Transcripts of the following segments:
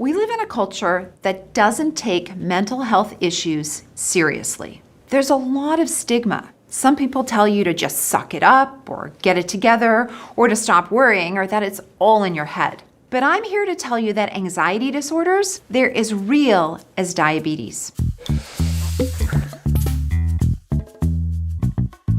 We live in a culture that doesn't take mental health issues seriously. There's a lot of stigma. Some people tell you to just suck it up or get it together or to stop worrying or that it's all in your head. But I'm here to tell you that anxiety disorders, they're as real as diabetes.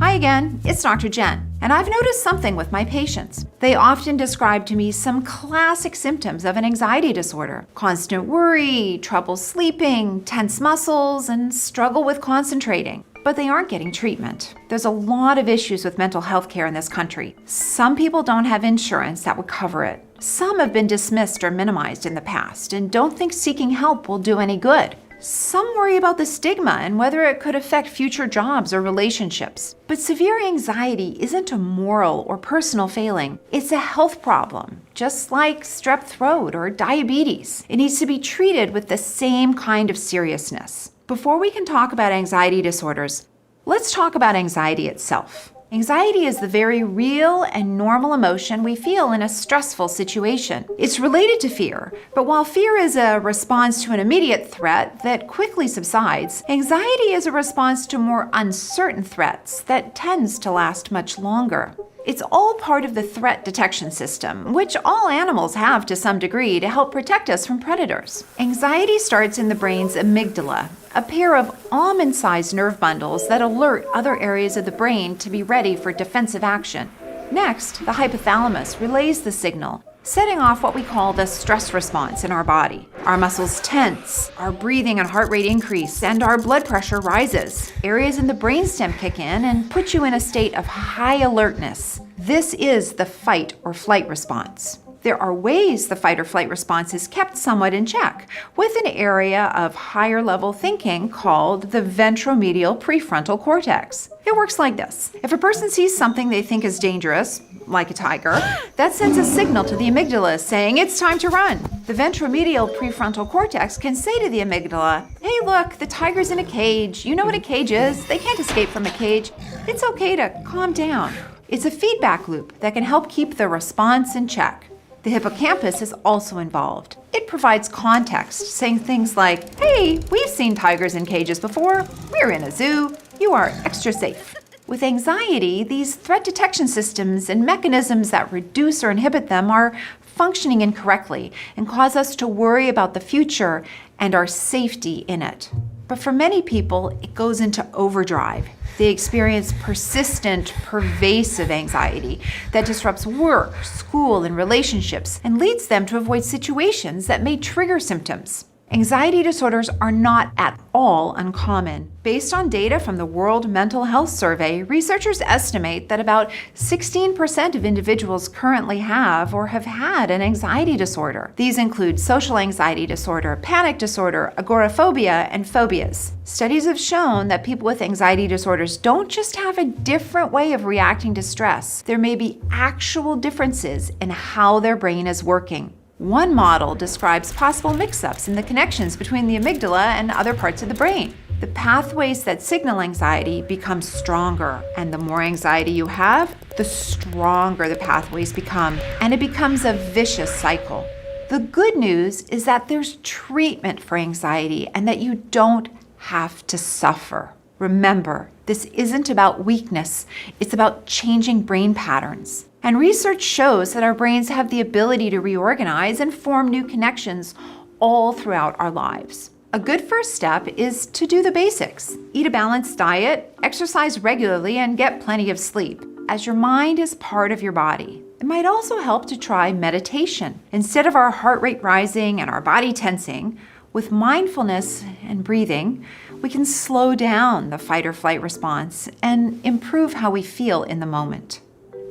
Hi again, it's Dr. Jen, and I've noticed something with my patients. They often describe to me some classic symptoms of an anxiety disorder: constant worry, trouble sleeping, tense muscles, and struggle with concentrating. But they aren't getting treatment. There's a lot of issues with mental health care in this country. Some people don't have insurance that would cover it. Some have been dismissed or minimized in the past and don't think seeking help will do any good. Some worry about the stigma and whether it could affect future jobs or relationships. But severe anxiety isn't a moral or personal failing. It's a health problem, just like strep throat or diabetes. It needs to be treated with the same kind of seriousness. Before we can talk about anxiety disorders, let's talk about anxiety itself. Anxiety is the very real and normal emotion we feel in a stressful situation. It's related to fear, but while fear is a response to an immediate threat that quickly subsides, anxiety is a response to more uncertain threats that tends to last much longer. It's all part of the threat detection system, which all animals have to some degree to help protect us from predators. Anxiety starts in the brain's amygdala, a pair of almond-sized nerve bundles that alert other areas of the brain to be ready for defensive action. Next, the hypothalamus relays the signal, setting off what we call the stress response in our body. Our muscles tense, our breathing and heart rate increase, and our blood pressure rises. Areas in the brainstem kick in and put you in a state of high alertness. This is the fight or flight response. There are ways the fight or flight response is kept somewhat in check, with an area of higher level thinking called the ventromedial prefrontal cortex. It works like this. If a person sees something they think is dangerous, like a tiger, that sends a signal to the amygdala saying it's time to run. The ventromedial prefrontal cortex can say to the amygdala, "Hey look, the tiger's in a cage. You know what a cage is. They can't escape from a cage. It's okay to calm down." It's a feedback loop that can help keep the response in check. The hippocampus is also involved. It provides context, saying things like, "Hey, we've seen tigers in cages before. We're in a zoo. You are extra safe." With anxiety, these threat detection systems and mechanisms that reduce or inhibit them are functioning incorrectly and cause us to worry about the future and our safety in it. But for many people, it goes into overdrive. They experience persistent, pervasive anxiety that disrupts work, school, and relationships and leads them to avoid situations that may trigger symptoms. Anxiety disorders are not at all uncommon. Based on data from the World Mental Health Survey, researchers estimate that about 16% of individuals currently have or have had an anxiety disorder. These include social anxiety disorder, panic disorder, agoraphobia, and phobias. Studies have shown that people with anxiety disorders don't just have a different way of reacting to stress. There may be actual differences in how their brain is working. One model describes possible mix-ups in the connections between the amygdala and other parts of the brain. The pathways that signal anxiety become stronger, and the more anxiety you have, the stronger the pathways become, and it becomes a vicious cycle. The good news is that there's treatment for anxiety and that you don't have to suffer. Remember, this isn't about weakness, it's about changing brain patterns. And research shows that our brains have the ability to reorganize and form new connections all throughout our lives. A good first step is to do the basics. Eat a balanced diet, exercise regularly, and get plenty of sleep, as your mind is part of your body. It might also help to try meditation. Instead of our heart rate rising and our body tensing, with mindfulness and breathing, we can slow down the fight or flight response and improve how we feel in the moment.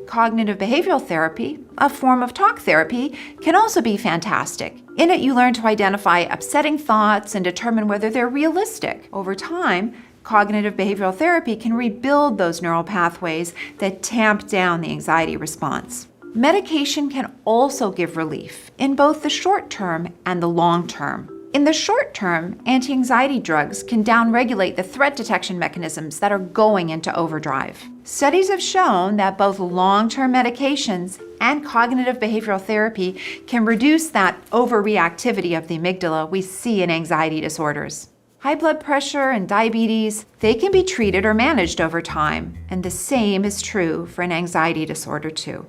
Cognitive behavioral therapy, a form of talk therapy, can also be fantastic. In it, you learn to identify upsetting thoughts and determine whether they're realistic. Over time, cognitive behavioral therapy can rebuild those neural pathways that tamp down the anxiety response. Medication can also give relief in both the short term and the long term. In the short term, anti-anxiety drugs can downregulate the threat detection mechanisms that are going into overdrive. Studies have shown that both long-term medications and cognitive behavioral therapy can reduce that overreactivity of the amygdala we see in anxiety disorders. High blood pressure and diabetes, they can be treated or managed over time, and the same is true for an anxiety disorder too.